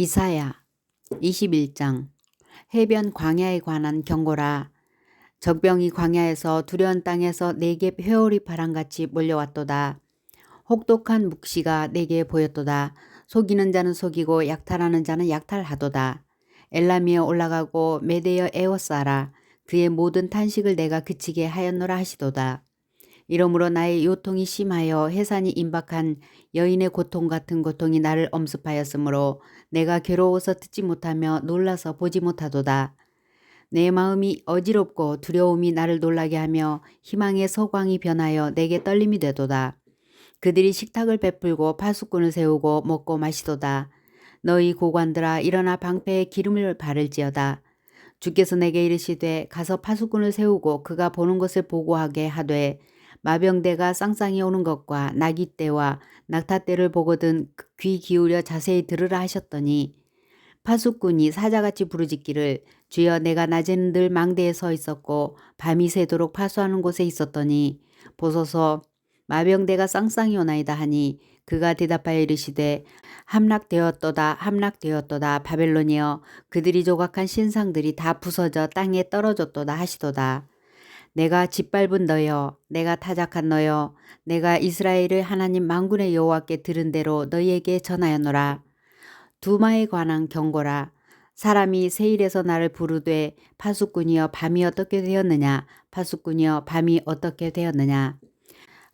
이사야 21장. 해변 광야에 관한 경고라. 적병이 광야에서 두려운 땅에서 내게 회오리 바람같이 몰려왔도다. 혹독한 묵시가 내게 보였도다. 속이는 자는 속이고 약탈하는 자는 약탈하도다. 엘람이여 올라가고 메대여 에워싸라. 그의 모든 탄식을 내가 그치게 하였노라 하시도다. 이러므로 나의 요통이 심하여 해산이 임박한 여인의 고통 같은 고통이 나를 엄습하였으므로 내가 괴로워서 듣지 못하며 놀라서 보지 못하도다. 내 마음이 어지럽고 두려움이 나를 놀라게 하며 희망의 서광이 변하여 내게 떨림이 되도다. 그들이 식탁을 베풀고 파수꾼을 세우고 먹고 마시도다. 너희 고관들아 일어나 방패에 기름을 바를지어다. 주께서 내게 이르시되 가서 파수꾼을 세우고 그가 보는 것을 보고하게 하되 마병대가 쌍쌍이 오는 것과 나귀떼와 낙타떼를 보거든 귀 기울여 자세히 들으라 하셨더니 파수꾼이 사자같이 부르짖기를 주여 내가 낮에는 늘 망대에 서 있었고 밤이 새도록 파수하는 곳에 있었더니 보소서 마병대가 쌍쌍이 오나이다 하니 그가 대답하여 이르시되 함락되었도다 함락되었도다 바벨론이여 그들이 조각한 신상들이 다 부서져 땅에 떨어졌도다 하시도다. 내가 짓밟은 너여 내가 타작한 너여 내가 이스라엘의 하나님 만군의 여호와께 들은 대로 너희에게 전하였노라. 두마에 관한 경고라. 사람이 세일에서 나를 부르되 파수꾼이여 밤이 어떻게 되었느냐 파수꾼이여 밤이 어떻게 되었느냐.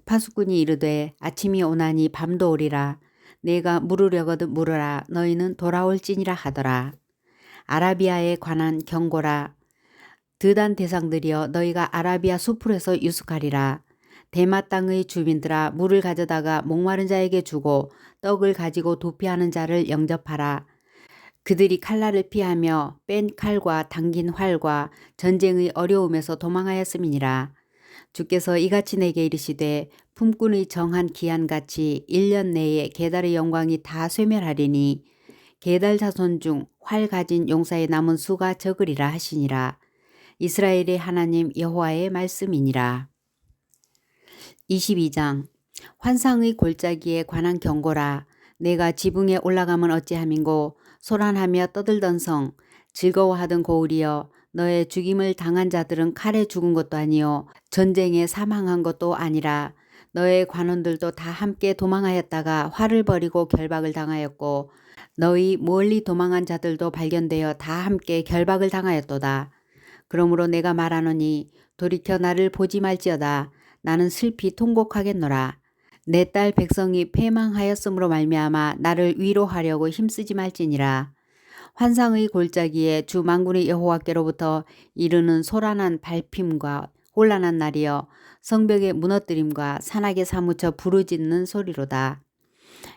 파수꾼이 이르되 아침이 오나니 밤도 오리라. 내가 물으려거든 물으라 너희는 돌아올지니라 하더라. 아라비아에 관한 경고라. 드단 대상들이여 너희가 아라비아 수풀에서 유숙하리라. 대마 땅의 주민들아 물을 가져다가 목마른 자에게 주고 떡을 가지고 도피하는 자를 영접하라. 그들이 칼날을 피하며 뺀 칼과 당긴 활과 전쟁의 어려움에서 도망하였음이니라. 주께서 이같이 내게 이르시되 품꾼의 정한 기한같이 1년 내에 게달의 영광이 다 쇠멸하리니 게달 자손 중 활 가진 용사의 남은 수가 적으리라 하시니라. 이스라엘의 하나님 여호와의 말씀이니라. 22장. 환상의 골짜기에 관한 경고라. 내가 지붕에 올라가면 어찌함인고 소란하며 떠들던 성 즐거워하던 고을이여 너의 죽임을 당한 자들은 칼에 죽은 것도 아니요 전쟁에 사망한 것도 아니라 너의 관원들도 다 함께 도망하였다가 화를 벌이고 결박을 당하였고 너희 멀리 도망한 자들도 발견되어 다 함께 결박을 당하였도다. 그러므로 내가 말하노니 돌이켜 나를 보지 말지어다. 나는 슬피 통곡하겠노라. 내 딸 백성이 패망하였으므로 말미암아 나를 위로하려고 힘쓰지 말지니라. 환상의 골짜기에 주 만군의 여호와께로부터 이르는 소란한 발핌과 혼란한 날이여 성벽의 무너뜨림과 산악에 사무쳐 부르짖는 소리로다.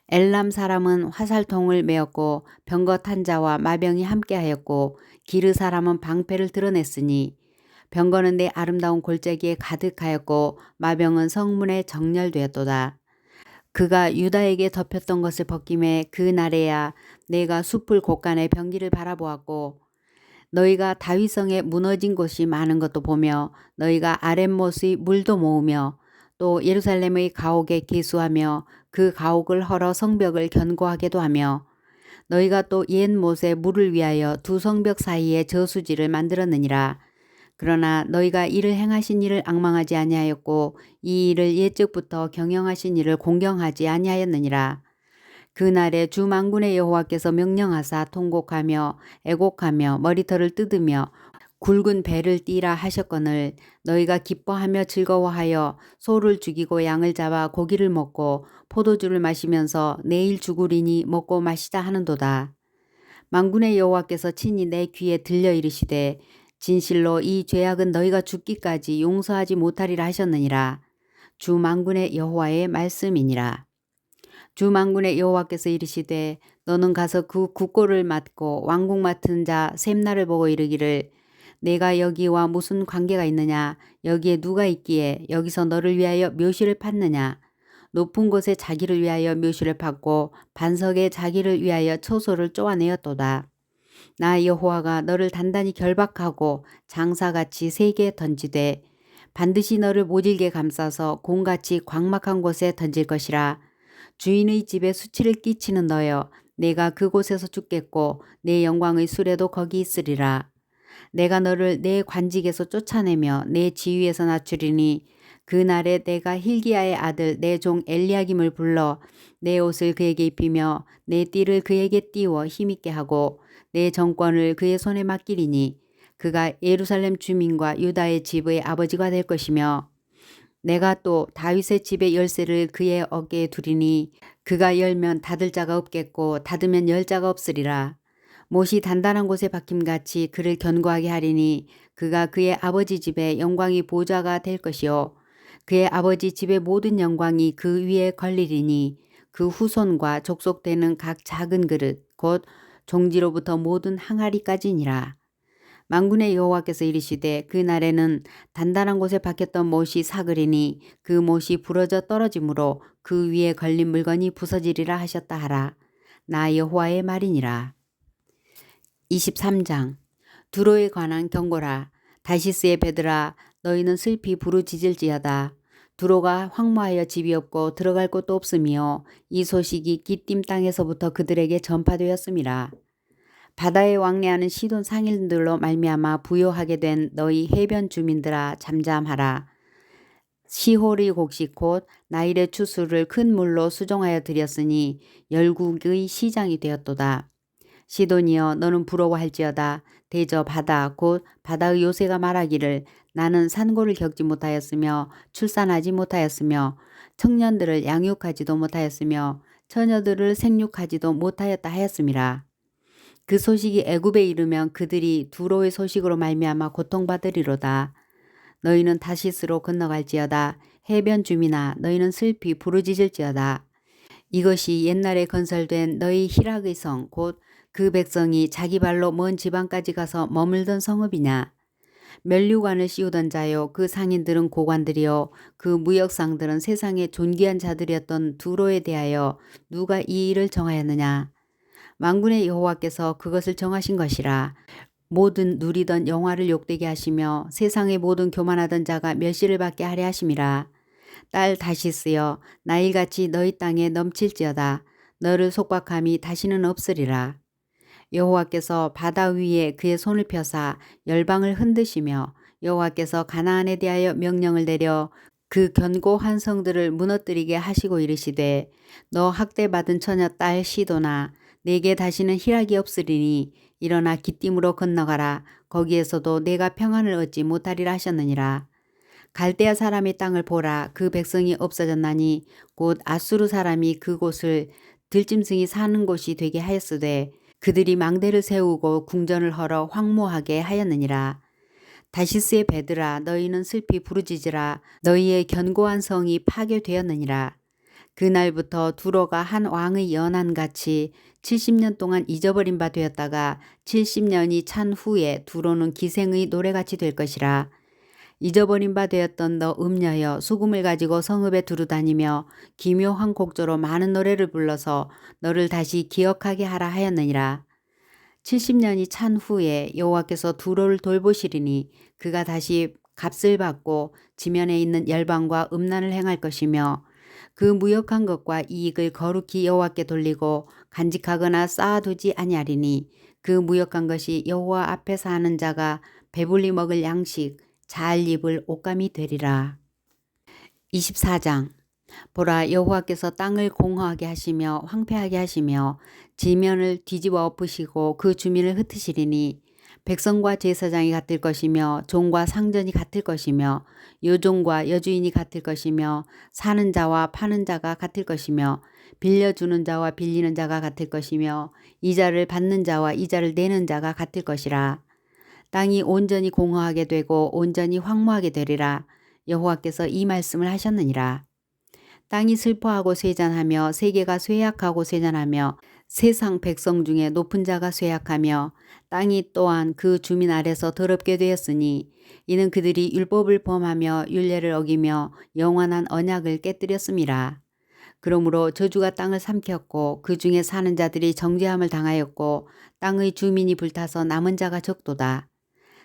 엘람 사람은 화살통을 메었고 병거 탄 자와 마병이 함께하였고 기르 사람은 방패를 드러냈으니 병거는 내 아름다운 골짜기에 가득하였고 마병은 성문에 정렬되었도다. 그가 유다에게 덮였던 것을 벗김에 그 날에야 내가 숲을 곳간에 병기를 바라보았고 너희가 다윗성에 무너진 곳이 많은 것도 보며 너희가 아랫못의 물도 모으며 또 예루살렘의 가옥에 계수하며 그 가옥을 헐어 성벽을 견고하게도 하며 너희가 또 옛 못에 물을 위하여 두 성벽 사이에 저수지를 만들었느니라. 그러나 너희가 이를 행하신 이를 앙망하지 아니하였고 이 일을 옛적부터 경영하신 이를 공경하지 아니하였느니라. 그날에 주 만군의 여호와께서 명령하사 통곡하며 애곡하며 머리털을 뜯으며 굵은 배를 띠라 하셨거늘 너희가 기뻐하며 즐거워하여 소를 죽이고 양을 잡아 고기를 먹고 포도주를 마시면서 내일 죽으리니 먹고 마시자 하는도다. 만군의 여호와께서 친히 내 귀에 들려 이르시되 진실로 이 죄악은 너희가 죽기까지 용서하지 못하리라 하셨느니라. 주 만군의 여호와의 말씀이니라. 주 만군의 여호와께서 이르시되 너는 가서 그 국고를 맡고 왕궁 맡은 자 셈나를 보고 이르기를 내가 여기와 무슨 관계가 있느냐 여기에 누가 있기에 여기서 너를 위하여 묘실을 팠느냐 높은 곳에 자기를 위하여 묘실을 팠고 반석에 자기를 위하여 초소를 쪼아내었도다. 나 여호와가 너를 단단히 결박하고 장사같이 세게 던지되 반드시 너를 모질게 감싸서 공같이 광막한 곳에 던질 것이라. 주인의 집에 수치를 끼치는 너여 내가 그곳에서 죽겠고 내 영광의 수레도 거기 있으리라. 내가 너를 내 관직에서 쫓아내며 내 지위에서 낮추리니 그날에 내가 힐기야의 아들 내 종 엘리야김을 불러 내 옷을 그에게 입히며 내 띠를 그에게 띄워 힘있게 하고 내 정권을 그의 손에 맡기리니 그가 예루살렘 주민과 유다의 집의 아버지가 될 것이며 내가 또 다윗의 집의 열쇠를 그의 어깨에 두리니 그가 열면 닫을 자가 없겠고 닫으면 열 자가 없으리라. 못이 단단한 곳에 박힘같이 그를 견고하게 하리니 그가 그의 아버지 집의 영광이 보좌가 될 것이요 그의 아버지 집의 모든 영광이 그 위에 걸리리니 그 후손과 족속되는 각 작은 그릇 곧 종지로부터 모든 항아리까지니라. 만군의 여호와께서 이르시되 그날에는 단단한 곳에 박혔던 못이 사그리니 그 못이 부러져 떨어지므로 그 위에 걸린 물건이 부서지리라 하셨다 하라. 나 여호와의 말이니라. 23장 두로에 관한 경고라. 다시스의 배들아 너희는 슬피 부르짖을지어다. 두로가 황무하여 집이 없고 들어갈 곳도 없으며 이 소식이 기띔 땅에서부터 그들에게 전파되었음이라. 바다에 왕래하는 시돈 상인들로 말미암아 부요하게 된 너희 해변 주민들아 잠잠하라. 시홀의 곡식 곧 나일의 추수를 큰 물로 수종하여 드렸으니 열국의 시장이 되었도다. 시돈이여 너는 부러워할지어다. 대저 바다 곧 바다의 요새가 말하기를 나는 산고를 겪지 못하였으며 출산하지 못하였으며 청년들을 양육하지도 못하였으며 처녀들을 생육하지도 못하였다 하였음이라. 그 소식이 애굽에 이르면 그들이 두로의 소식으로 말미암아 고통받으리로다. 너희는 다시스로 건너갈지어다. 해변 주민아 너희는 슬피 부르짖을지어다. 이것이 옛날에 건설된 너희 희락의 성 곧 그 백성이 자기 발로 먼 지방까지 가서 머물던 성읍이냐. 면류관을 씌우던 자요 그 상인들은 고관들이요 그 무역상들은 세상의 존귀한 자들이었던 두로에 대하여 누가 이 일을 정하였느냐. 만군의 여호와께서 그것을 정하신 것이라. 모든 누리던 영화를 욕되게 하시며 세상의 모든 교만하던 자가 멸시를 받게 하려 하심이라. 딸 다시스여 나일같이 너희 땅에 넘칠지어다. 너를 속박함이 다시는 없으리라. 여호와께서 바다 위에 그의 손을 펴사 열방을 흔드시며 여호와께서 가나안에 대하여 명령을 내려 그 견고한 성들을 무너뜨리게 하시고 이르시되 너 학대받은 처녀 딸 시도나 내게 다시는 희락이 없으리니 일어나 기띔으로 건너가라. 거기에서도 내가 평안을 얻지 못하리라 하셨느니라. 갈대아 사람의 땅을 보라. 그 백성이 없어졌나니 곧 아수르 사람이 그곳을 들짐승이 사는 곳이 되게 하였으되 그들이 망대를 세우고 궁전을 헐어 황무하게 하였느니라. 다시스의 배들아 너희는 슬피 부르짖으라. 너희의 견고한 성이 파괴되었느니라. 그날부터 두로가 한 왕의 연한같이 70년 동안 잊어버린 바 되었다가 70년이 찬 후에 두로는 기생의 노래같이 될 것이라. 잊어버린 바 되었던 너 음녀여 수금을 가지고 성읍에 두루다니며 기묘한 곡조로 많은 노래를 불러서 너를 다시 기억하게 하라 하였느니라. 70년이 찬 후에 여호와께서 두로를 돌보시리니 그가 다시 값을 받고 지면에 있는 열방과 음란을 행할 것이며 그 무역한 것과 이익을 거룩히 여호와께 돌리고 간직하거나 쌓아두지 아니하리니 그 무역한 것이 여호와 앞에서 하는 자가 배불리 먹을 양식 잘 입을 옷감이 되리라. 24장 보라 여호와께서 땅을 공허하게 하시며 황폐하게 하시며 지면을 뒤집어 엎으시고 그 주민을 흩으시리니 백성과 제사장이 같을 것이며 종과 상전이 같을 것이며 여종과 여주인이 같을 것이며 사는 자와 파는 자가 같을 것이며 빌려주는 자와 빌리는 자가 같을 것이며 이자를 받는 자와 이자를 내는 자가 같을 것이라. 땅이 온전히 공허하게 되고 온전히 황무하게 되리라. 여호와께서 이 말씀을 하셨느니라. 땅이 슬퍼하고 쇠잔하며 세계가 쇠약하고 쇠잔하며 세상 백성 중에 높은 자가 쇠약하며 땅이 또한 그 주민 아래서 더럽게 되었으니 이는 그들이 율법을 범하며 율례를 어기며 영원한 언약을 깨뜨렸음이라. 그러므로 저주가 땅을 삼켰고 그 중에 사는 자들이 정죄함을 당하였고 땅의 주민이 불타서 남은 자가 적도다.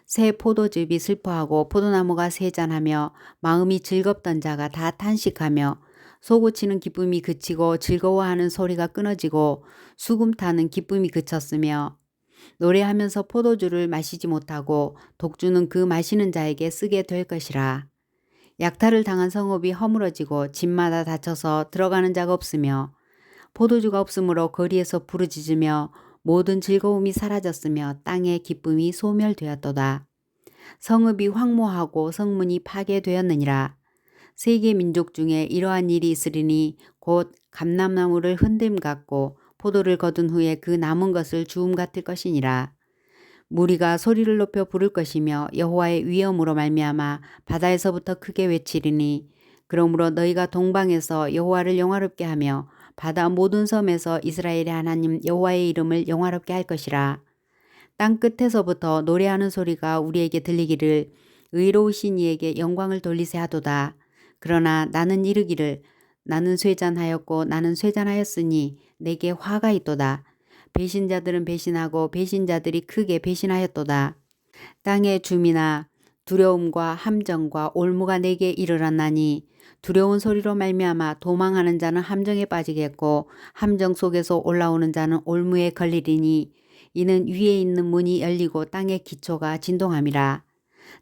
새 포도즙이 슬퍼하고 포도나무가 세잔하며 마음이 즐겁던 자가 다 탄식하며 솟구치는 기쁨이 그치고 즐거워하는 소리가 끊어지고 수금 타는 기쁨이 그쳤으며 노래하면서 포도주를 마시지 못하고 독주는 그 마시는 자에게 쓰게 될 것이라. 약탈을 당한 성읍이 허물어지고 집마다 닫혀서 들어가는 자가 없으며 포도주가 없으므로 거리에서 부르짖으며 모든 즐거움이 사라졌으며 땅의 기쁨이 소멸되었도다. 성읍이 황무하고 성문이 파괴되었느니라. 세계 민족 중에 이러한 일이 있으리니 곧 감람나무를 흔듦 같고 포도를 거둔 후에 그 남은 것을 주움 같을 것이니라. 무리가 소리를 높여 부를 것이며 여호와의 위엄으로 말미암아 바다에서부터 크게 외치리니 그러므로 너희가 동방에서 여호와를 영화롭게 하며 바다 모든 섬에서 이스라엘의 하나님 여호와의 이름을 영화롭게 할 것이라. 땅 끝에서부터 노래하는 소리가 우리에게 들리기를 의로우신 이에게 영광을 돌리세 하도다. 그러나 나는 이르기를 나는 쇠잔하였고 나는 쇠잔하였으니 내게 화가 있도다. 배신자들은 배신하고 배신자들이 크게 배신하였도다. 땅의 주민아 두려움과 함정과 올무가 내게 이르렀나니 두려운 소리로 말미암아 도망하는 자는 함정에 빠지겠고 함정 속에서 올라오는 자는 올무에 걸리리니 이는 위에 있는 문이 열리고 땅의 기초가 진동함이라.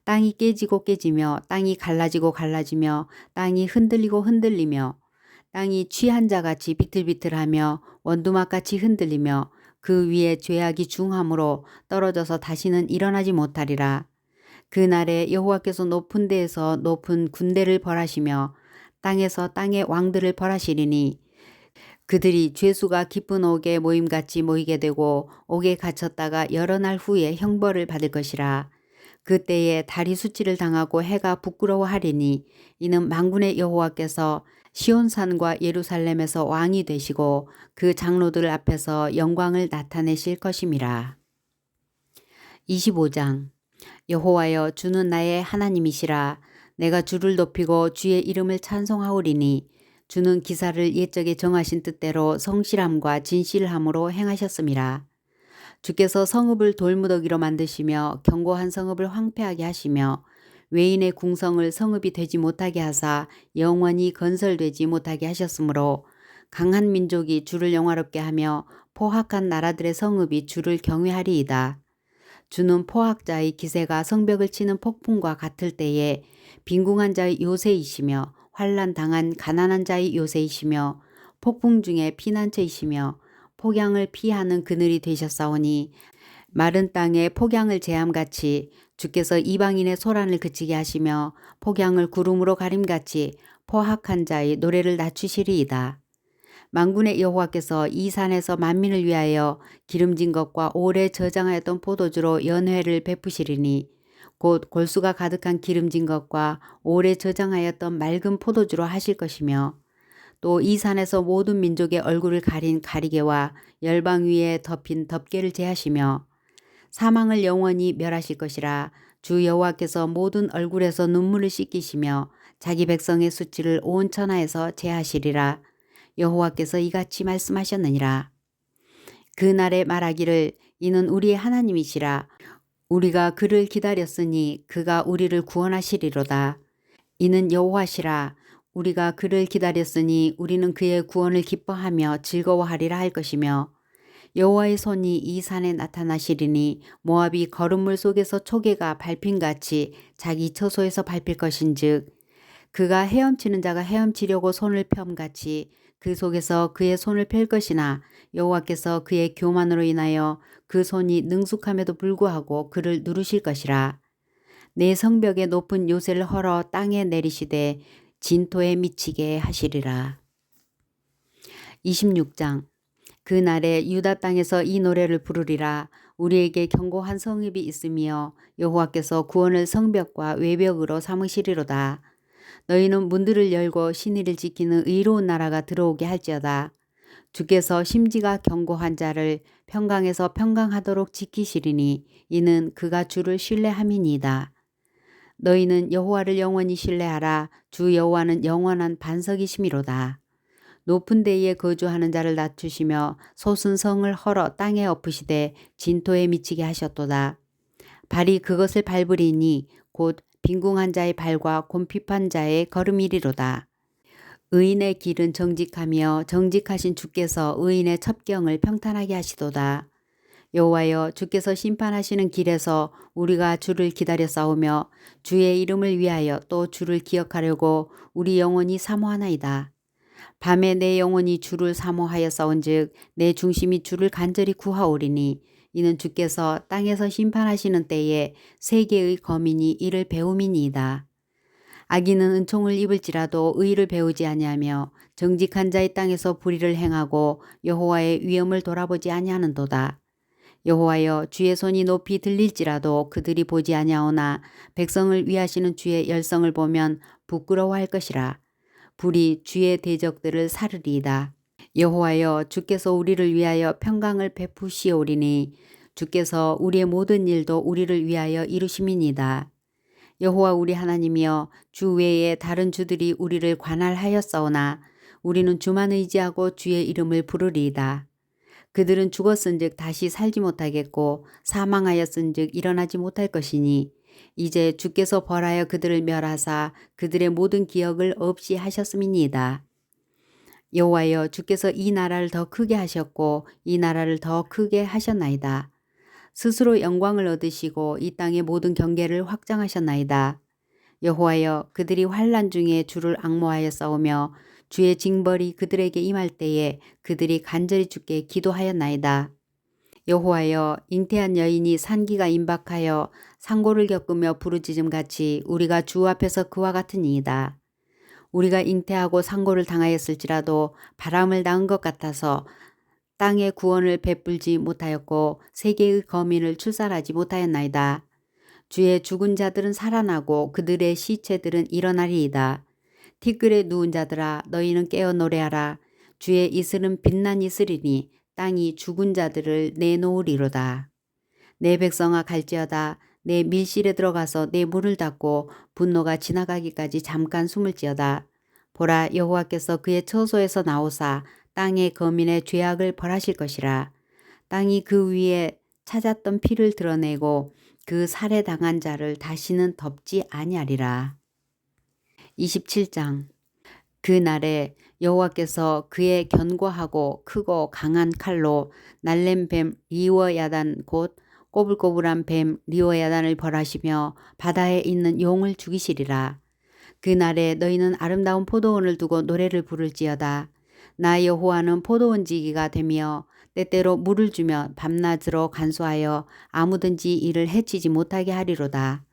땅이 깨지고 깨지며 땅이 갈라지고 갈라지며 땅이 흔들리고 흔들리며 땅이 취한 자같이 비틀비틀하며 원두막같이 흔들리며 그 위에 죄악이 중함으로 떨어져서 다시는 일어나지 못하리라. 그날에 여호와께서 높은 데에서 높은 군대를 벌하시며 땅에서 땅의 왕들을 벌하시리니 그들이 죄수가 깊은 옥에 모임같이 모이게 되고 옥에 갇혔다가 여러 날 후에 형벌을 받을 것이라. 그때에 달이 수치를 당하고 해가 부끄러워하리니 이는 만군의 여호와께서 시온산과 예루살렘에서 왕이 되시고 그 장로들 앞에서 영광을 나타내실 것임이라. 25장 여호와여 주는 나의 하나님이시라. 내가 주를 높이고 주의 이름을 찬송하오리니 주는 기사를 옛적에 정하신 뜻대로 성실함과 진실함으로 행하셨음이라. 주께서 성읍을 돌무더기로 만드시며 견고한 성읍을 황폐하게 하시며 외인의 궁성을 성읍이 되지 못하게 하사 영원히 건설되지 못하게 하셨으므로 강한 민족이 주를 영화롭게 하며 포악한 나라들의 성읍이 주를 경외하리이다. 주는 포악자의 기세가 성벽을 치는 폭풍과 같을 때에 빈궁한 자의 요새이시며 환난 당한 가난한 자의 요새이시며 폭풍 중에 피난처이시며 폭양을 피하는 그늘이 되셨사오니 마른 땅에 폭양을 제함같이 주께서 이방인의 소란을 그치게 하시며 폭양을 구름으로 가림같이 포악한 자의 노래를 낮추시리이다. 만군의 여호와께서 이 산에서 만민을 위하여 기름진 것과 오래 저장하였던 포도주로 연회를 베푸시리니 곧 골수가 가득한 기름진 것과 오래 저장하였던 맑은 포도주로 하실 것이며 또 이 산에서 모든 민족의 얼굴을 가린 가리개와 열방 위에 덮인 덮개를 제하시며 사망을 영원히 멸하실 것이라. 주 여호와께서 모든 얼굴에서 눈물을 씻기시며 자기 백성의 수치를 온 천하에서 제하시리라. 여호와께서 이같이 말씀하셨느니라. 그날에 말하기를 이는 우리의 하나님이시라. 우리가 그를 기다렸으니 그가 우리를 구원하시리로다. 이는 여호와시라. 우리가 그를 기다렸으니 우리는 그의 구원을 기뻐하며 즐거워하리라 할 것이며 여호와의 손이 이 산에 나타나시리니 모압이 거름물 속에서 초계가 밟힘같이 자기 처소에서 밟힐 것인즉 그가 헤엄치는 자가 헤엄치려고 손을 펴같이 그 속에서 그의 손을 펼 것이나 여호와께서 그의 교만으로 인하여 그 손이 능숙함에도 불구하고 그를 누르실 것이라. 내 성벽의 높은 요새를 헐어 땅에 내리시되 진토에 미치게 하시리라. 26장 그날에 유다 땅에서 이 노래를 부르리라. 우리에게 견고한 성읍이 있으며 여호와께서 구원을 성벽과 외벽으로 삼으시리로다. 너희는 문들을 열고 신의를 지키는 의로운 나라가 들어오게 할지어다. 주께서 심지가 견고한 자를 평강에서 평강하도록 지키시리니 이는 그가 주를 신뢰함이니이다. 너희는 여호와를 영원히 신뢰하라. 주 여호와는 영원한 반석이심이로다. 높은 데에 거주하는 자를 낮추시며 솟은 성을 헐어 땅에 엎으시되 진토에 미치게 하셨도다. 발이 그것을 밟으리니 곧 빈궁한 자의 발과 곰핍한 자의 걸음이리로다. 의인의 길은 정직하며 정직하신 주께서 의인의 첩경을 평탄하게 하시도다. 여호와여, 주께서 심판하시는 길에서 우리가 주를 기다려 싸우며 주의 이름을 위하여 또 주를 기억하려고 우리 영혼이 사모하나이다. 밤에 내 영혼이 주를 사모하여 싸운즉 내 중심이 주를 간절히 구하오리니 이는 주께서 땅에서 심판하시는 때에 세계의 거민이 이를 배움이니이다. 악인은 은총을 입을지라도 의를 배우지 아니하며 정직한 자의 땅에서 불의를 행하고 여호와의 위엄을 돌아보지 아니하는도다. 여호와여, 주의 손이 높이 들릴지라도 그들이 보지 아니하오나 백성을 위하시는 주의 열성을 보면 부끄러워할 것이라. 불이 주의 대적들을 사르리이다. 여호와여, 주께서 우리를 위하여 평강을 베푸시오리니 주께서 우리의 모든 일도 우리를 위하여 이루심이니이다. 여호와 우리 하나님이여, 주 외에 다른 주들이 우리를 관할하였사오나 우리는 주만 의지하고 주의 이름을 부르리이다. 그들은 죽었은즉 다시 살지 못하겠고 사망하였은즉 일어나지 못할 것이니 이제 주께서 벌하여 그들을 멸하사 그들의 모든 기억을 없이 하셨음이니이다. 여호와여, 주께서 이 나라를 더 크게 하셨고 이 나라를 더 크게 하셨나이다. 스스로 영광을 얻으시고 이 땅의 모든 경계를 확장하셨나이다. 여호와여, 그들이 환난 중에 주를 앙모하여 싸우며 주의 징벌이 그들에게 임할 때에 그들이 간절히 주께 기도하였나이다. 여호와여, 잉태한 여인이 산기가 임박하여 상고를 겪으며 부르짖음같이 우리가 주 앞에서 그와 같으니이다. 우리가 잉태하고 상고를 당하였을지라도 바람을 낳은 것 같아서 땅의 구원을 베풀지 못하였고 세계의 거민을 출산하지 못하였나이다. 주의 죽은 자들은 살아나고 그들의 시체들은 일어나리이다. 티끌에 누운 자들아, 너희는 깨어 노래하라. 주의 이슬은 빛난 이슬이니 땅이 죽은 자들을 내놓으리로다. 내 백성아, 갈지어다. 내 밀실에 들어가서 내 문을 닫고 분노가 지나가기까지 잠깐 숨을지어다. 보라, 여호와께서 그의 처소에서 나오사 땅의 거민의 죄악을 벌하실 것이라. 땅이 그 위에 찾았던 피를 드러내고 그 살해당한 자를 다시는 덮지 아니하리라. 27장. 그 날에 여호와께서 그의 견고하고 크고 강한 칼로 날렘 뱀 리워야단 곧 꼬불꼬불한 뱀 리워야단을 벌하시며 바다에 있는 용을 죽이시리라. 그 날에 너희는 아름다운 포도원을 두고 노래를 부를지어다. 나 여호와는 포도원지기가 되며 때때로 물을 주며 밤낮으로 간수하여 아무든지 이를 해치지 못하게 하리로다.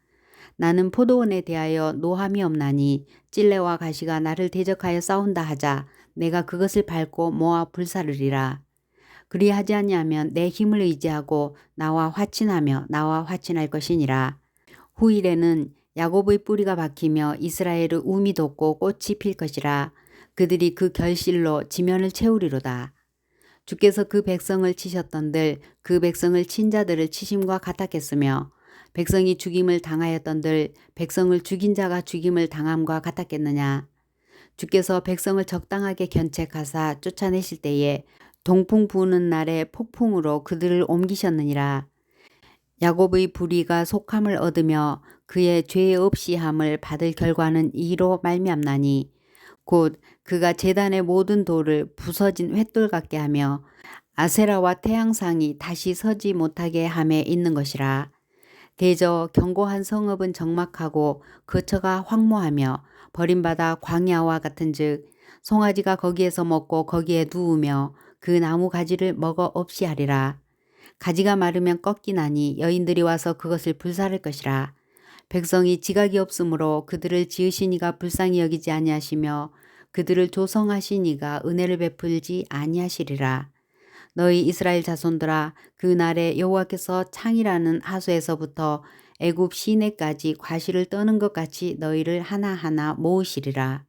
나는 포도원에 대하여 노함이 없나니 찔레와 가시가 나를 대적하여 싸운다 하자 내가 그것을 밟고 모아 불사르리라. 그리하지 아니하면 내 힘을 의지하고 나와 화친하며 나와 화친할 것이니라. 후일에는 야곱의 뿌리가 박히며 이스라엘의 움이 돋고 꽃이 필 것이라. 그들이 그 결실로 지면을 채우리로다. 주께서 그 백성을 치셨던들 그 백성을 친 자들을 치심과 같았겠으며 백성이 죽임을 당하였던들 백성을 죽인 자가 죽임을 당함과 같았겠느냐. 주께서 백성을 적당하게 견책하사 쫓아내실 때에 동풍 부는 날에 폭풍으로 그들을 옮기셨느니라. 야곱의 불의가 속함을 얻으며 그의 죄 없이 함을 받을 결과는 이로 말미암나니 곧 그가 제단의 모든 돌을 부서진 횃돌 같게 하며 아세라와 태양상이 다시 서지 못하게 함에 있는 것이라. 대저 견고한 성읍은 적막하고 거처가 황무하며 버림받아 광야와 같은즉 송아지가 거기에서 먹고 거기에 누우며 그 나무 가지를 먹어 없이 하리라. 가지가 마르면 꺾이나니 여인들이 와서 그것을 불사를 것이라. 백성이 지각이 없으므로 그들을 지으신 이가 불쌍히 여기지 아니하시며 그들을 조성하신 이가 은혜를 베풀지 아니하시리라. 너희 이스라엘 자손들아, 그 날에 여호와께서 창이라는 하수에서부터 애굽 시내까지 과실을 떠는 것 같이 너희를 하나하나 모으시리라.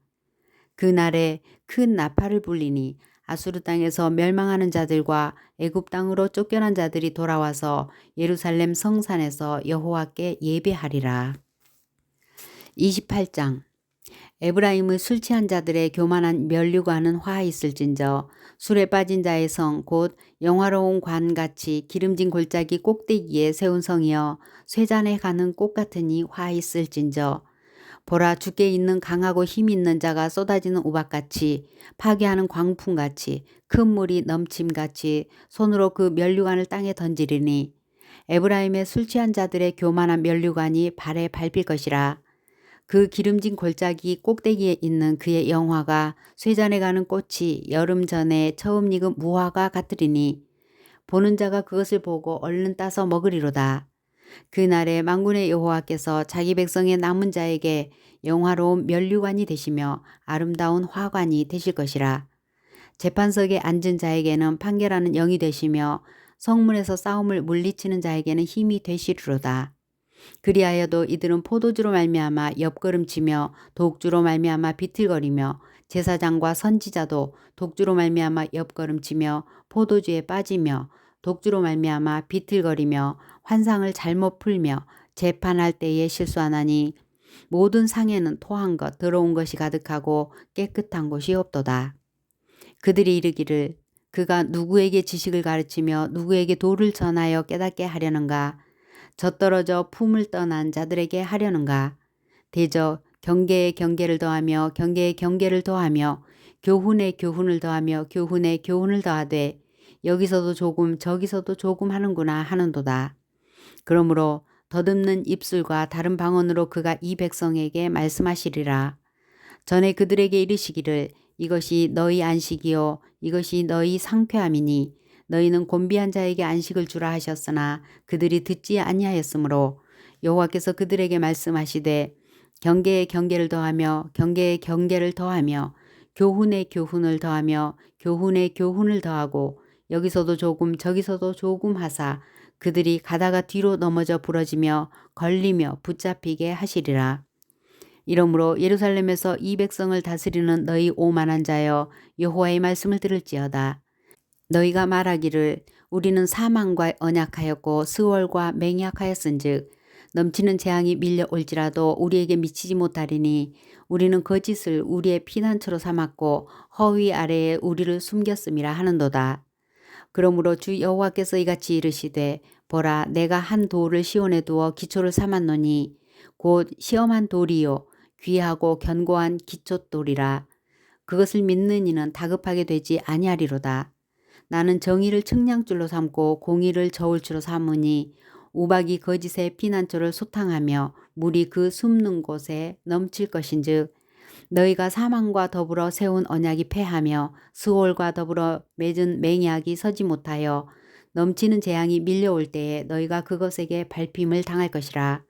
그 날에 큰 나팔을 불리니 아수르 땅에서 멸망하는 자들과 애굽 땅으로 쫓겨난 자들이 돌아와서 예루살렘 성산에서 여호와께 예배하리라. 28장. 에브라임의 술 취한 자들의 교만한 면류관은 화 있을진저 술에 빠진 자의 성 곧 영화로운 관같이 기름진 골짜기 꼭대기에 세운 성이여 쇠잔에 가는 꽃 같으니 화 있을진저 보라 주께 있는 강하고 힘 있는 자가 쏟아지는 우박같이 파괴하는 광풍같이 큰 물이 넘침같이 손으로 그 면류관을 땅에 던지리니 에브라임의 술 취한 자들의 교만한 면류관이 발에 밟힐 것이라. 그 기름진 골짜기 꼭대기에 있는 그의 영화가 쇠잔에 가는 꽃이 여름 전에 처음 익은 무화과 같으리니 보는 자가 그것을 보고 얼른 따서 먹으리로다. 그날에 만군의 여호와께서 자기 백성의 남은 자에게 영화로운 면류관이 되시며 아름다운 화관이 되실 것이라. 재판석에 앉은 자에게는 판결하는 영이 되시며 성문에서 싸움을 물리치는 자에게는 힘이 되시리로다. 그리하여도 이들은 포도주로 말미암아 옆걸음치며 독주로 말미암아 비틀거리며 제사장과 선지자도 독주로 말미암아 옆걸음치며 포도주에 빠지며 독주로 말미암아 비틀거리며 환상을 잘못 풀며 재판할 때에 실수하나니 모든 상에는 토한 것 더러운 것이 가득하고 깨끗한 곳이 없도다. 그들이 이르기를 그가 누구에게 지식을 가르치며 누구에게 도를 전하여 깨닫게 하려는가. 젖떨어져 품을 떠난 자들에게 하려는가. 대저 경계에 경계를 더하며 경계에 경계를 더하며 교훈에 교훈을 더하며 교훈에 교훈을 더하되 여기서도 조금 저기서도 조금 하는구나 하는도다. 그러므로 더듬는 입술과 다른 방언으로 그가 이 백성에게 말씀하시리라. 전에 그들에게 이르시기를 이것이 너희 안식이요 이것이 너희 상쾌함이니 너희는 곤비한 자에게 안식을 주라 하셨으나 그들이 듣지 아니하였으므로 여호와께서 그들에게 말씀하시되 경계에 경계를 더하며 경계에 경계를 더하며 교훈에 교훈을 더하며 교훈에 교훈을 더하고 여기서도 조금 저기서도 조금 하사 그들이 가다가 뒤로 넘어져 부러지며 걸리며 붙잡히게 하시리라. 이러므로 예루살렘에서 이 백성을 다스리는 너희 오만한 자여 여호와의 말씀을 들을지어다. 너희가 말하기를 우리는 사망과 언약하였고 스월과 맹약하였은즉 넘치는 재앙이 밀려올지라도 우리에게 미치지 못하리니 우리는 거짓을 우리의 피난처로 삼았고 허위 아래에 우리를 숨겼음이라 하는도다. 그러므로 주 여호와께서 이같이 이르시되 보라 내가 한 돌을 시온에 두어 기초를 삼았노니 곧 시험한 돌이요 귀하고 견고한 기초돌이라. 그것을 믿는 이는 다급하게 되지 아니하리로다. 나는 정의를 측량줄로 삼고 공의를 저울추로 삼으니 우박이 거짓의 피난처를 소탕하며 물이 그 숨는 곳에 넘칠 것인즉 너희가 사망과 더불어 세운 언약이 패하며 스올과 더불어 맺은 맹약이 서지 못하여 넘치는 재앙이 밀려올 때에 너희가 그것에게 밟힘을 당할 것이라.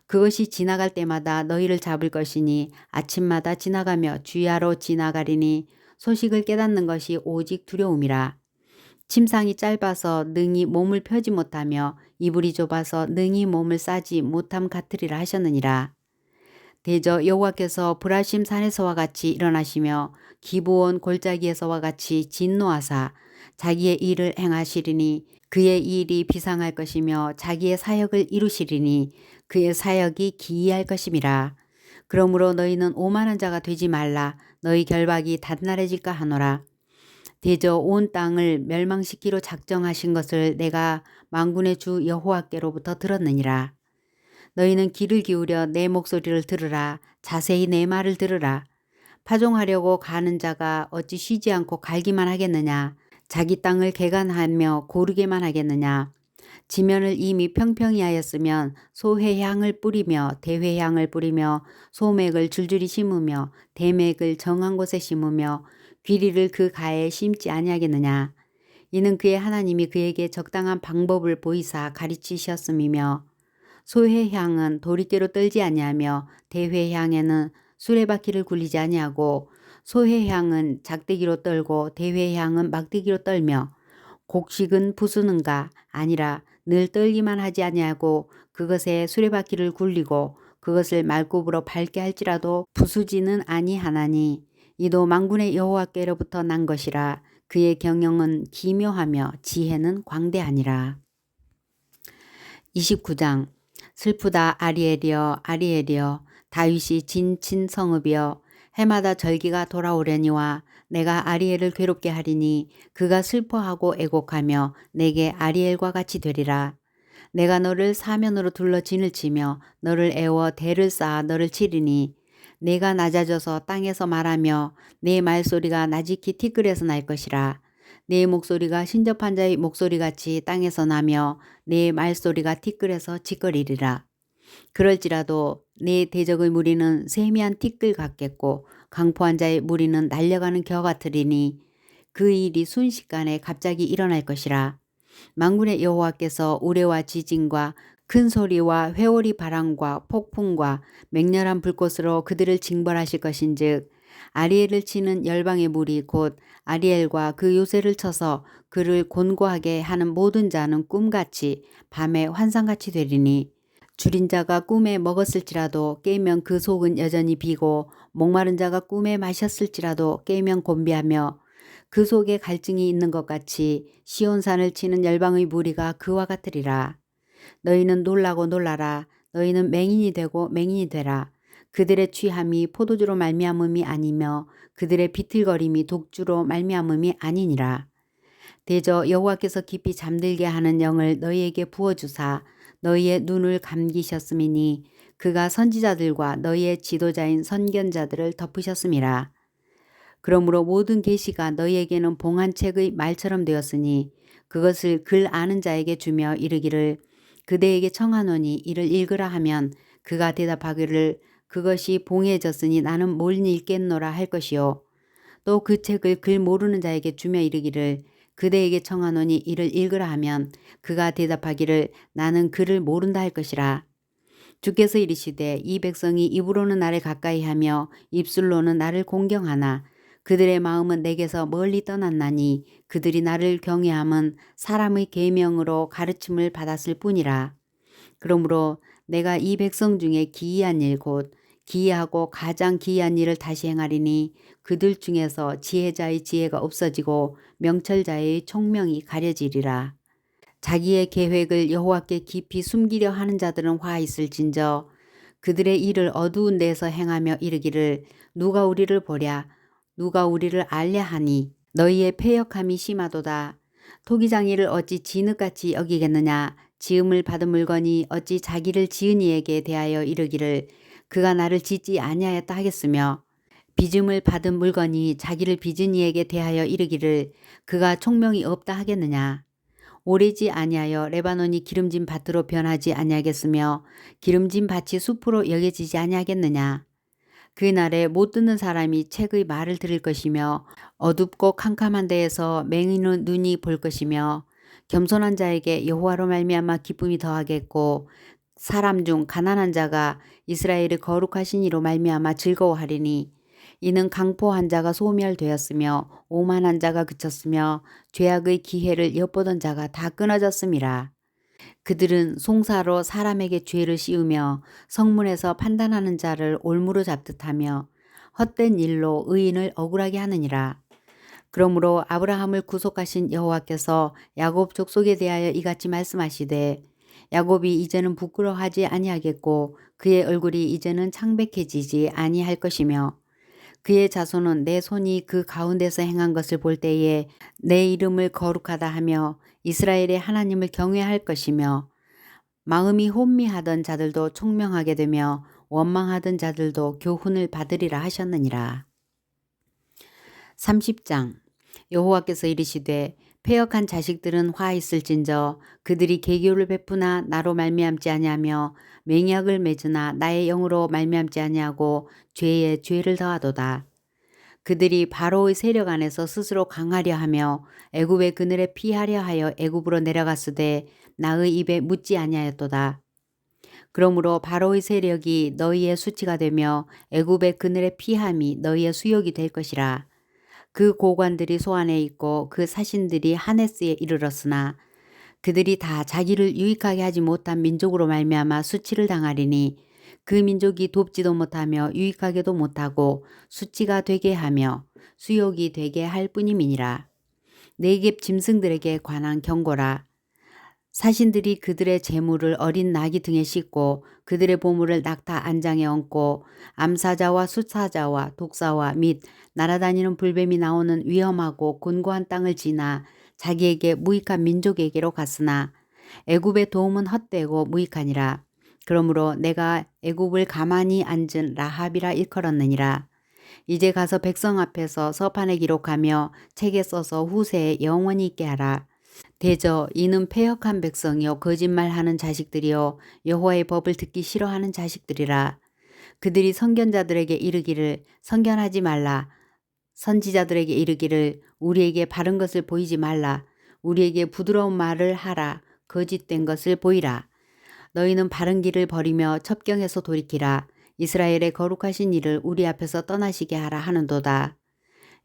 그것이 지나갈 때마다 너희를 잡을 것이니 아침마다 지나가며 주야로 지나가리니 소식을 깨닫는 것이 오직 두려움이라. 침상이 짧아서 능히 몸을 펴지 못하며 이불이 좁아서 능히 몸을 싸지 못함 같으리라 하셨느니라. 대저 여호와께서 브라심 산에서와 같이 일어나시며 기브온 골짜기에서와 같이 진노하사 자기의 일을 행하시리니 그의 일이 비상할 것이며 자기의 사역을 이루시리니 그의 사역이 기이할 것임이라. 그러므로 너희는 오만한 자가 되지 말라. 너희 결박이 단날해질까 하노라. 대저 온 땅을 멸망시키로 작정하신 것을 내가 만군의 주 여호와께로부터 들었느니라. 너희는 귀를 기울여 내 목소리를 들으라. 자세히 내 말을 들으라. 파종하려고 가는 자가 어찌 쉬지 않고 갈기만 하겠느냐. 자기 땅을 개간하며 고르게만 하겠느냐. 지면을 이미 평평히 하였으면 소회향을 뿌리며 대회향을 뿌리며 소맥을 줄줄이 심으며 대맥을 정한 곳에 심으며 귀리를 그 가에 심지 아니하겠느냐. 이는 그의 하나님이 그에게 적당한 방법을 보이사 가르치셨음이며 소회향은 도리깨로 떨지 아니하며 대회향에는 수레바퀴를 굴리지 아니하고 소회향은 작대기로 떨고 대회향은 막대기로 떨며 곡식은 부수는가 아니라 늘 떨기만 하지 아니하고 그것에 수레바퀴를 굴리고 그것을 말굽으로 밟게 할지라도 부수지는 아니하나니 이도 만군의 여호와께로부터 난 것이라. 그의 경영은 기묘하며 지혜는 광대하니라. 29장 슬프다 아리엘이여 아리엘이여 다윗이 진친 성읍이여 해마다 절기가 돌아오려니와 내가 아리엘을 괴롭게 하리니 그가 슬퍼하고 애곡하며 내게 아리엘과 같이 되리라. 내가 너를 사면으로 둘러 진을 치며 너를 애워 대를 쌓아 너를 치리니 내가 낮아져서 땅에서 말하며 내 말소리가 나지키 티끌에서 날 것이라. 내 목소리가 신접한 자의 목소리같이 땅에서 나며 내 말소리가 티끌에서 지껄이리라. 그럴지라도 내 대적의 무리는 세미한 티끌 같겠고 강포한 자의 무리는 날려가는 겨 같으리니 그 일이 순식간에 갑자기 일어날 것이라. 만군의 여호와께서 우레와 지진과 큰 소리와 회오리 바람과 폭풍과 맹렬한 불꽃으로 그들을 징벌하실 것인즉 아리엘을 치는 열방의 무리 곧 아리엘과 그 요새를 쳐서 그를 곤고하게 하는 모든 자는 꿈같이 밤에 환상같이 되리니 줄인 자가 꿈에 먹었을지라도 깨면 그 속은 여전히 비고 목마른 자가 꿈에 마셨을지라도 깨면 곤비하며 그 속에 갈증이 있는 것 같이 시온산을 치는 열방의 무리가 그와 같으리라. 너희는 놀라고 놀라라. 너희는 맹인이 되고 맹인이 되라. 그들의 취함이 포도주로 말미암음이 아니며 그들의 비틀거림이 독주로 말미암음이 아니니라. 대저 여호와께서 깊이 잠들게 하는 영을 너희에게 부어주사 너희의 눈을 감기셨음이니 그가 선지자들과 너희의 지도자인 선견자들을 덮으셨음이라. 그러므로 모든 계시가 너희에게는 봉한 책의 말처럼 되었으니 그것을 글 아는 자에게 주며 이르기를 그대에게 청하노니 이를 읽으라 하면 그가 대답하기를 그것이 봉해졌으니 나는 뭘 읽겠노라 할 것이요. 또 그 책을 글 모르는 자에게 주며 이르기를 그대에게 청하노니 이를 읽으라 하면 그가 대답하기를 나는 글을 모른다 할 것이라. 주께서 이르시되 이 백성이 입으로는 나를 가까이 하며 입술로는 나를 공경하나 그들의 마음은 내게서 멀리 떠났나니 그들이 나를 경외함은 사람의 계명으로 가르침을 받았을 뿐이라. 그러므로 내가 이 백성 중에 기이한 일 곧 기이하고 가장 기이한 일을 다시 행하리니 그들 중에서 지혜자의 지혜가 없어지고 명철자의 총명이 가려지리라. 자기의 계획을 여호와께 깊이 숨기려 하는 자들은 화 있을진저 그들의 일을 어두운 데서 행하며 이르기를 누가 우리를 보랴 누가 우리를 알랴 하니 너희의 패역함이 심하도다. 토기장이를 어찌 진흙같이 여기겠느냐 지음을 받은 물건이 어찌 자기를 지은 이에게 대하여 이르기를 그가 나를 짓지 아니하였다 하겠으며 빚음을 받은 물건이 자기를 빚은 이에게 대하여 이르기를 그가 총명이 없다 하겠느냐. 오래지 아니하여 레바논이 기름진 밭으로 변하지 아니하겠으며 기름진 밭이 숲으로 여겨지지 아니하겠느냐. 그날에 못 듣는 사람이 책의 말을 들을 것이며 어둡고 캄캄한 데에서 맹인의 눈이 볼 것이며 겸손한 자에게 여호와로 말미암아 기쁨이 더하겠고 사람 중 가난한 자가 이스라엘의 거룩하신 이로 말미암아 즐거워하리니 이는 강포한 자가 소멸되었으며 오만한 자가 그쳤으며 죄악의 기회를 엿보던 자가 다 끊어졌음이라. 그들은 송사로 사람에게 죄를 씌우며 성문에서 판단하는 자를 올무로 잡듯 하며 헛된 일로 의인을 억울하게 하느니라. 그러므로 아브라함을 구속하신 여호와께서 야곱 족속에 대하여 이같이 말씀하시되 야곱이 이제는 부끄러워하지 아니하겠고 그의 얼굴이 이제는 창백해지지 아니할 것이며 그의 자손은 내 손이 그 가운데서 행한 것을 볼 때에 내 이름을 거룩하다 하며 이스라엘의 하나님을 경외할 것이며 마음이 혼미하던 자들도 총명하게 되며 원망하던 자들도 교훈을 받으리라 하셨느니라. 30장 여호와께서 이르시되 패역한 자식들은 화 있을진저 그들이 계교를 베푸나 나로 말미암지 아니하며 맹약을 맺으나 나의 영으로 말미암지 아니하고 죄에 죄를 더하도다. 그들이 바로의 세력 안에서 스스로 강하려 하며 애굽의 그늘에 피하려 하여 애굽으로 내려갔으되 나의 입에 묻지 아니하였도다. 그러므로 바로의 세력이 너희의 수치가 되며 애굽의 그늘에 피함이 너희의 수욕이 될 것이라. 그 고관들이 소안에 있고 그 사신들이 하네스에 이르렀으나 그들이 다 자기를 유익하게 하지 못한 민족으로 말미암아 수치를 당하리니 그 민족이 돕지도 못하며 유익하게도 못하고 수치가 되게 하며 수욕이 되게 할 뿐임이니라. 네겝 짐승들에게 관한 경고라. 사신들이 그들의 재물을 어린 나귀 등에 싣고 그들의 보물을 낙타 안장에 얹고 암사자와 수사자와 독사와 및 날아다니는 불뱀이 나오는 위험하고 곤고한 땅을 지나 자기에게 무익한 민족에게로 갔으나 애굽의 도움은 헛되고 무익하니라. 그러므로 내가 애굽을 가만히 앉은 라합이라 일컬었느니라. 이제 가서 백성 앞에서 서판에 기록하며 책에 써서 후세에 영원히 있게 하라. 대저 이는 패역한 백성이요 거짓말하는 자식들이요 여호와의 법을 듣기 싫어하는 자식들이라. 그들이 선견자들에게 이르기를 선견하지 말라. 선지자들에게 이르기를 우리에게 바른 것을 보이지 말라. 우리에게 부드러운 말을 하라. 거짓된 것을 보이라. 너희는 바른 길을 버리며 첩경에서 돌이키라. 이스라엘의 거룩하신 이를 우리 앞에서 떠나시게 하라 하는도다.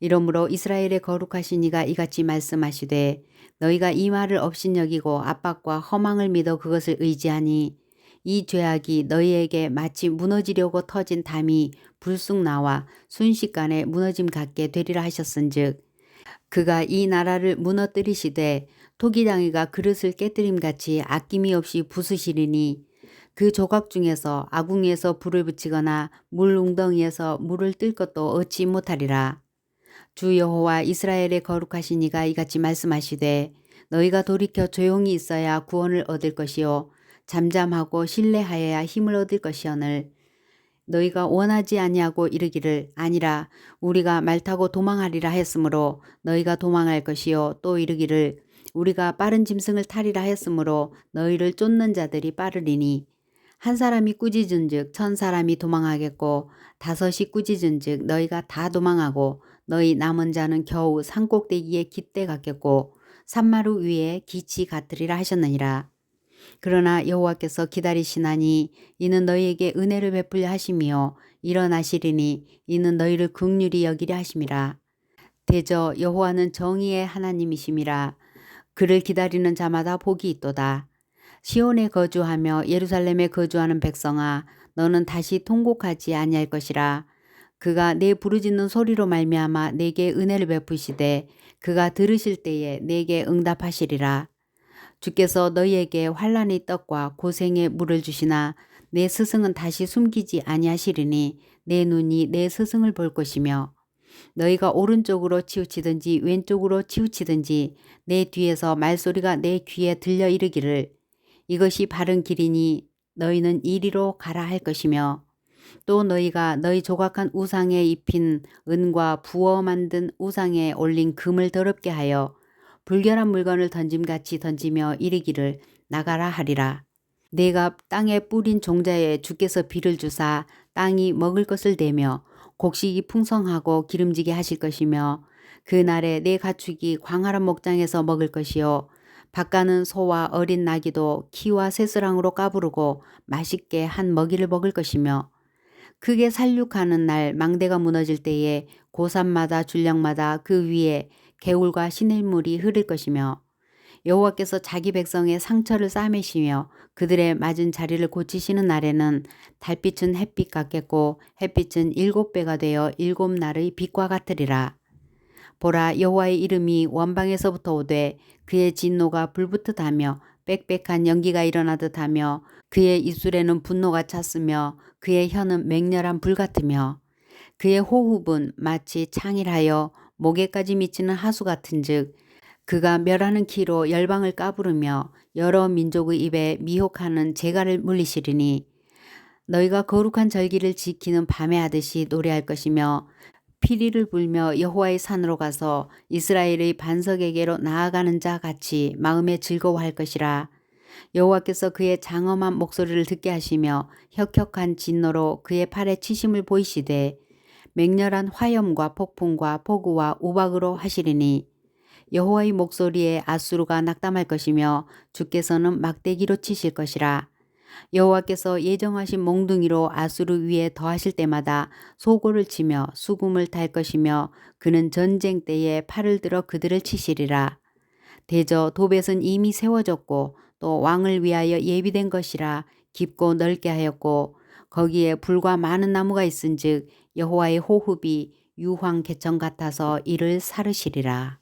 이러므로 이스라엘의 거룩하신 이가 이같이 말씀하시되 너희가 이 말을 업신여기고 압박과 허망을 믿어 그것을 의지하니 이 죄악이 너희에게 마치 무너지려고 터진 담이 불쑥 나와 순식간에 무너짐 같게 되리라 하셨은즉 그가 이 나라를 무너뜨리시되 토기장이가 그릇을 깨뜨림같이 아낌이 없이 부수시리니 그 조각 중에서 아궁이에서 불을 붙이거나 물 웅덩이에서 물을 뜰 것도 얻지 못하리라. 주 여호와 이스라엘의 거룩하신 이가 이같이 말씀하시되 너희가 돌이켜 조용히 있어야 구원을 얻을 것이요 잠잠하고 신뢰하여야 힘을 얻을 것이오늘 너희가 원하지 아니하고 이르기를 아니라 우리가 말 타고 도망하리라 했으므로 너희가 도망할 것이요 또 이르기를 우리가 빠른 짐승을 타리라 했으므로 너희를 쫓는 자들이 빠르리니 한 사람이 꾸짖은즉 천 사람이 도망하겠고 다섯이 꾸짖은즉 너희가 다 도망하고 너희 남은 자는 겨우 산꼭대기에 깃대 같겠고 산마루 위에 기치 같으리라 하셨느니라. 그러나 여호와께서 기다리시나니 이는 너희에게 은혜를 베풀려 하심이요 일어나시리니 이는 너희를 긍휼히 여기려 하심이라. 대저 여호와는 정의의 하나님이심이라. 그를 기다리는 자마다 복이 있도다. 시온에 거주하며 예루살렘에 거주하는 백성아 너는 다시 통곡하지 아니할 것이라. 그가 내 부르짖는 소리로 말미암아 내게 은혜를 베푸시되 그가 들으실 때에 내게 응답하시리라. 주께서 너희에게 환난의 떡과 고생의 물을 주시나 내 스승은 다시 숨기지 아니하시리니 내 눈이 내 스승을 볼 것이며 너희가 오른쪽으로 치우치든지 왼쪽으로 치우치든지 내 뒤에서 말소리가 내 귀에 들려 이르기를 이것이 바른 길이니 너희는 이리로 가라 할 것이며 또 너희가 너희 조각한 우상에 입힌 은과 부어 만든 우상에 올린 금을 더럽게 하여 불결한 물건을 던짐같이 던지며 이르기를 나가라 하리라. 내가 땅에 뿌린 종자에 주께서 비를 주사 땅이 먹을 것을 내며 곡식이 풍성하고 기름지게 하실 것이며 그날에 내 가축이 광활한 목장에서 먹을 것이요 밭가는 소와 어린 나귀도 키와 새스랑으로 까부르고 맛있게 한 먹이를 먹을 것이며 크게 살육하는 날 망대가 무너질 때에 고산마다 줄령마다 그 위에 개울과 시냇물이 흐를 것이며 여호와께서 자기 백성의 상처를 싸매시며 그들의 맞은 자리를 고치시는 날에는 달빛은 햇빛 같겠고 햇빛은 7배가 되어 7날의 빛과 같으리라. 보라 여호와의 이름이 원방에서부터 오되 그의 진노가 불붙듯 하며 빽빽한 연기가 일어나듯 하며 그의 입술에는 분노가 찼으며 그의 혀는 맹렬한 불 같으며 그의 호흡은 마치 창일하여 목에까지 미치는 하수 같은즉 그가 멸하는 키로 열방을 까부르며 여러 민족의 입에 미혹하는 재갈을 물리시리니 너희가 거룩한 절기를 지키는 밤에 하듯이 노래할 것이며 피리를 불며 여호와의 산으로 가서 이스라엘의 반석에게로 나아가는 자 같이 마음에 즐거워할 것이라. 여호와께서 그의 장엄한 목소리를 듣게 하시며 혁혁한 진노로 그의 팔에 치심을 보이시되 맹렬한 화염과 폭풍과 폭우와 우박으로 하시리니 여호와의 목소리에 아수르가 낙담할 것이며 주께서는 막대기로 치실 것이라. 여호와께서 예정하신 몽둥이로 아수르 위에 더하실 때마다 소고를 치며 수금을 탈 것이며 그는 전쟁 때에 팔을 들어 그들을 치시리라. 대저 도벳은 이미 세워졌고 또 왕을 위하여 예비된 것이라 깊고 넓게 하였고 거기에 불과 많은 나무가 있은즉 여호와의 호흡이 유황 개천 같아서 이를 사르시리라.